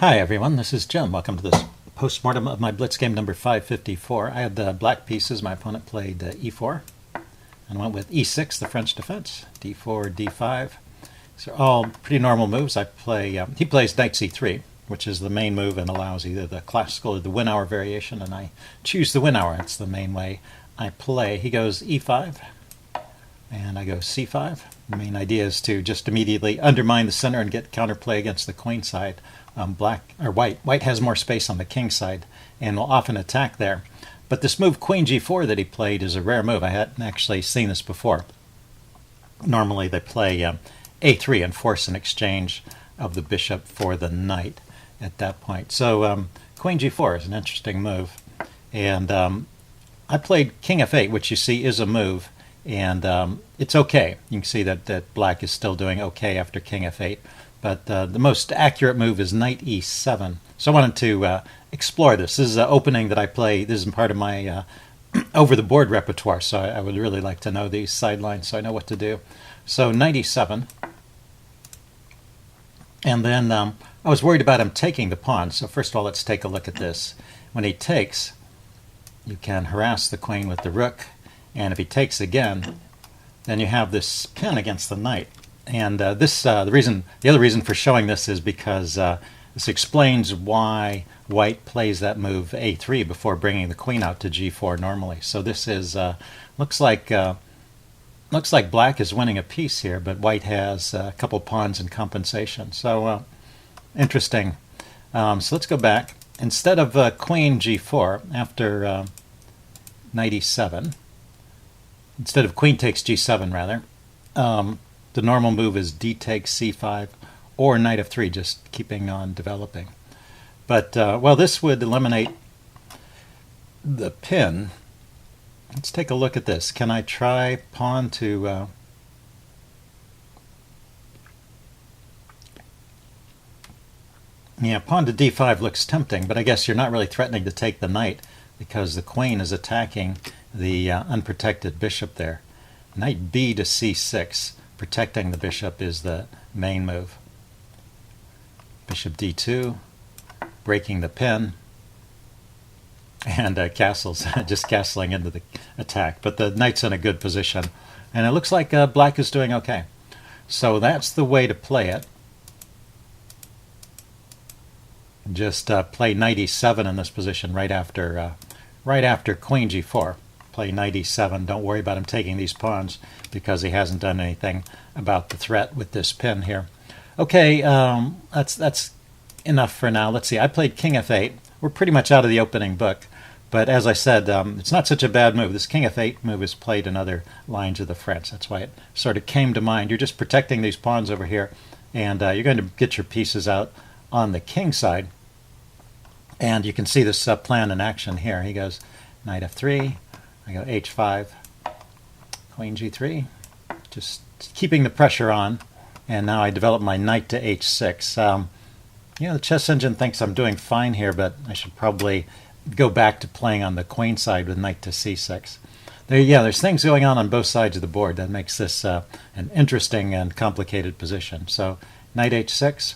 Hi everyone, this is Jim. Welcome to this postmortem of my Blitz game number 554. I had the black pieces. My opponent played e4 and went with e6, the French defense, d4, d5. These are all pretty normal moves. He plays knight c3, which is the main move and allows either the classical or the Winawer variation, and I choose the Winawer. It's the main way I play. He goes e5, and I go c5. The main idea is to just immediately undermine the center and get counterplay against the queen side. White has more space on the king side and will often attack there. But this move queen g4 that he played is a rare move. I hadn't actually seen this before. Normally they play a3 and force an exchange of the bishop for the knight at that point. So queen g4 is an interesting move. And I played king f8, which you see is a move. And it's okay. You can see that black is still doing okay after king f8. But the most accurate move is knight e7. So I wanted to explore this. This is an opening that I play. This is part of my over-the-board repertoire, so I would really like to know these sidelines so I know what to do. So knight e7. And then I was worried about him taking the pawn. So first of all, let's take a look at this. When he takes, you can harass the queen with the rook. And if he takes again, then you have this pin against the knight. And the other reason for showing this is because this explains why white plays that move a3 before bringing the queen out to g4 normally. So this is looks like black is winning a piece here, but white has a couple pawns in compensation. So interesting. So let's go back. Instead of queen g4 after knight e7, instead of queen takes g7 rather. The normal move is d takes c5 or knight f3, just keeping on developing. But, well, this would eliminate the pin. Let's take a look at this. Can I try pawn to... Yeah, pawn to d5 looks tempting, but I guess you're not really threatening to take the knight because the queen is attacking the unprotected bishop there. Knight b to c6. Protecting the bishop is the main move. Bishop d2, breaking the pin, and castles, just castling into the attack. But the knight's in a good position, and it looks like black is doing okay. So that's the way to play it. Just play knight e7 in this position right after queen g4. Play knight e7. Don't worry about him taking these pawns because he hasn't done anything about the threat with this pin here. Okay, that's enough for now. Let's see. I played king f8. We're pretty much out of the opening book, but as I said, it's not such a bad move. This king f8 move is played in other lines of the French. That's why it sort of came to mind. You're just protecting these pawns over here, and you're going to get your pieces out on the king side. And you can see this plan in action here. He goes knight f3. I go h5, queen g3, just keeping the pressure on, and now I develop my knight to h6. The chess engine thinks I'm doing fine here, but I should probably go back to playing on the queen side with knight to c6. There's things going on both sides of the board that makes this an interesting and complicated position. So knight h6.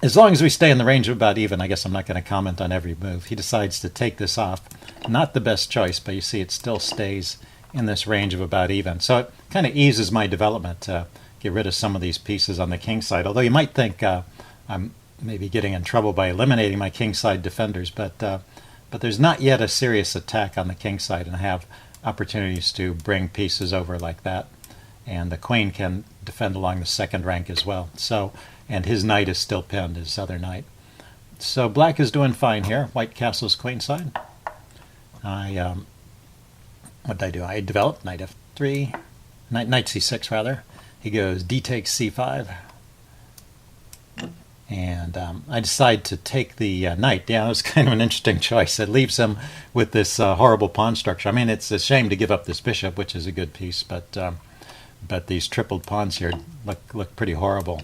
As long as we stay in the range of about even, I guess I'm not going to comment on every move. He decides to take this off. Not the best choice, but you see it still stays in this range of about even. So it kind of eases my development to get rid of some of these pieces on the king side. Although you might think I'm maybe getting in trouble by eliminating my king side defenders, but there's not yet a serious attack on the king side, and I have opportunities to bring pieces over like that. And the queen can defend along the second rank as well. And his knight is still pinned, his other knight. So black is doing fine here. White castles queenside. What did I do? I developed knight f3, knight c6 rather. He goes d takes c5. And I decide to take the knight. Yeah, it was kind of an interesting choice. It leaves him with this horrible pawn structure. I mean, it's a shame to give up this bishop, which is a good piece, but these tripled pawns here look pretty horrible.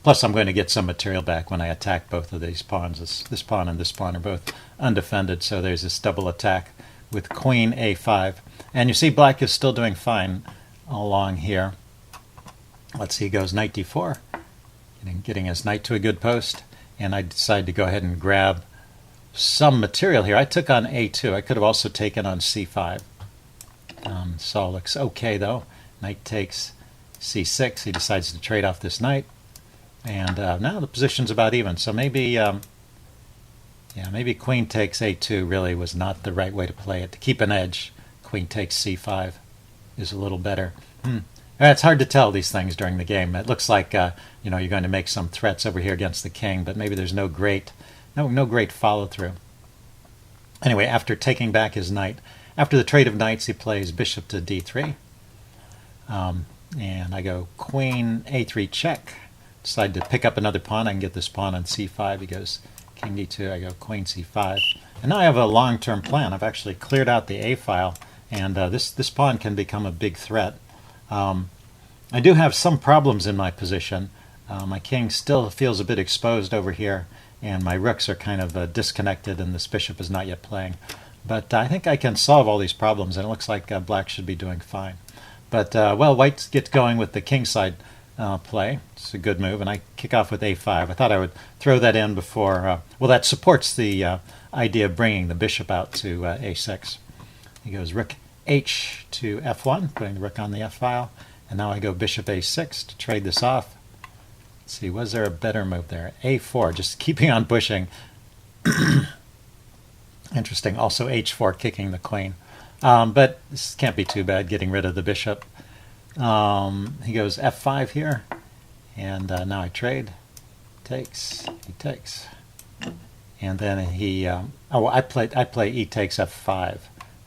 Plus I'm going to get some material back when I attack both of these pawns. This pawn and this pawn are both undefended, so there's this double attack with queen a5. And you see black is still doing fine along here. Let's see, he goes knight d4. and getting his knight to a good post. And I decided to go ahead and grab some material here. I took on a2. I could have also taken on c5. So it looks okay though. Knight takes c6. He decides to trade off this knight, and now the position's about even. So maybe, maybe queen takes a2 really was not the right way to play it. To keep an edge, queen takes c5 is a little better. It's hard to tell these things during the game. It looks like you're going to make some threats over here against the king, but maybe there's no great follow through. Anyway, after taking back his knight, after the trade of knights, he plays bishop to d3, and I go queen a3 check. Decide to pick up another pawn. I can get this pawn on c5. He goes king d2. I go queen c5, and now I have a long-term plan. I've actually cleared out the a file, and this pawn can become a big threat. I do have some problems in my position. My king still feels a bit exposed over here, and my rooks are kind of disconnected, and this bishop is not yet playing. But I think I can solve all these problems, and it looks like black should be doing fine. But, well, white gets going with the kingside play. It's a good move, and I kick off with a5. I thought I would throw that in before... well, that supports the idea of bringing the bishop out to a6. He goes rook h to f1, putting the rook on the f-file. And now I go bishop a6 to trade this off. Let's see, was there a better move there? a4, just keeping on pushing. Interesting. Also h4, kicking the queen. But this can't be too bad, getting rid of the bishop. He goes f5 here. And now I trade. Takes. He takes. And then he... I play e takes f5.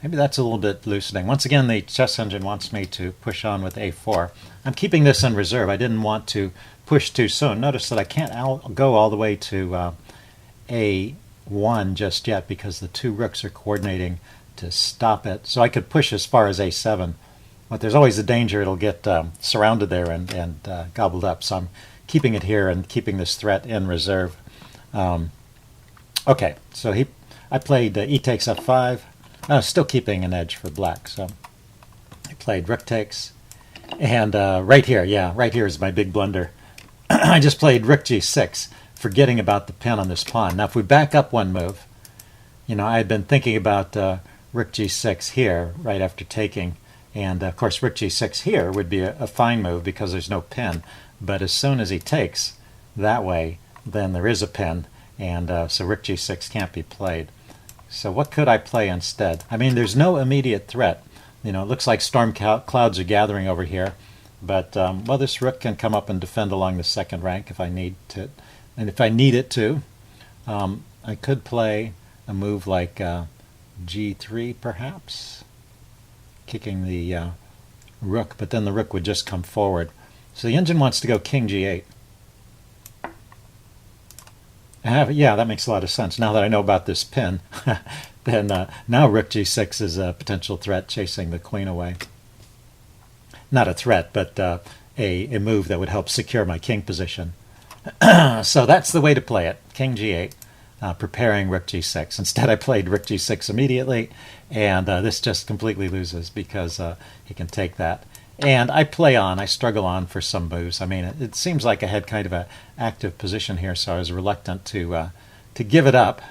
Maybe that's a little bit loosening. Once again, the chess engine wants me to push on with a4. I'm keeping this in reserve. I didn't want to push too soon. Notice that I can't go all the way to a1 just yet because the two rooks are coordinating to stop it. So I could push as far as a7, but there's always the danger it'll get surrounded there and gobbled up. So I'm keeping it here and keeping this threat in reserve. Okay, so I played e takes f5. Still keeping an edge for black, so I played rook takes, and right here is my big blunder. I just played rook g6, forgetting about the pin on this pawn. Now if we back up one move, I had been thinking about rook g6 here right after taking, and of course rook g6 here would be a fine move because there's no pin, but as soon as he takes that way, then there is a pin, and so rook g6 can't be played. So what could I play instead? I mean, there's no immediate threat. It looks like storm clouds are gathering over here. But, well, this rook can come up and defend along the second rank if I need to. And if I need it to, I could play a move like g3, perhaps, kicking the rook. But then the rook would just come forward. So the engine wants to go king g8. Yeah, that makes a lot of sense. Now that I know about this pin, then now rook g6 is a potential threat, chasing the queen away. Not a threat, but a move that would help secure my king position. So that's the way to play it, king g8, preparing rook g6. Instead, I played rook g6 immediately, and this just completely loses because he can take that. And I struggle on for some moves. I mean, it seems like I had kind of an active position here, so I was reluctant to give it up.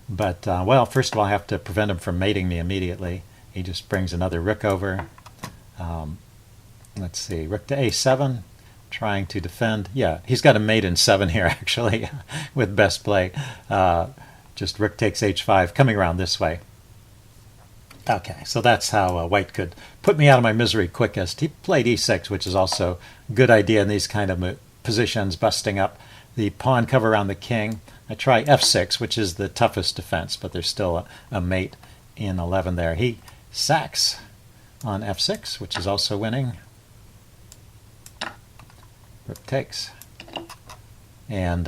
But, well, first of all, I have to prevent him from mating me immediately. He just brings another rook over. Let's see, rook to a7, trying to defend. Yeah, he's got a mate in 7 here, actually, with best play. Just rook takes h5, coming around this way. Okay, so that's how white could put me out of my misery quickest. He played e6, which is also a good idea in these kind of positions, busting up the pawn cover around the king. I try f6, which is the toughest defense, but there's still a mate in 11 there. He sacks on f6, which is also winning. Rook takes. And,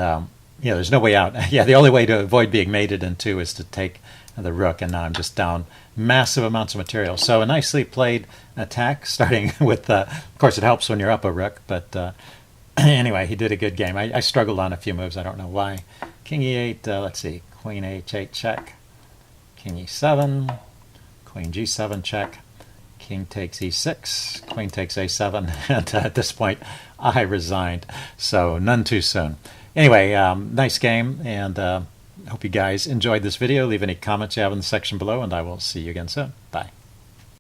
there's no way out. Yeah, the only way to avoid being mated in 2 is to take the rook, and now I'm just down massive amounts of material. So a nicely played attack, starting with, of course it helps when you're up a rook, but anyway, he did a good game. I struggled on a few moves, I don't know why. King e8, let's see, queen h8 check, king e7, queen g7 check, king takes e6, queen takes a7, and at this point I resigned, so none too soon. Anyway, nice game, and hope you guys enjoyed this video. Leave any comments you have in the section below, and I will see you again soon. Bye.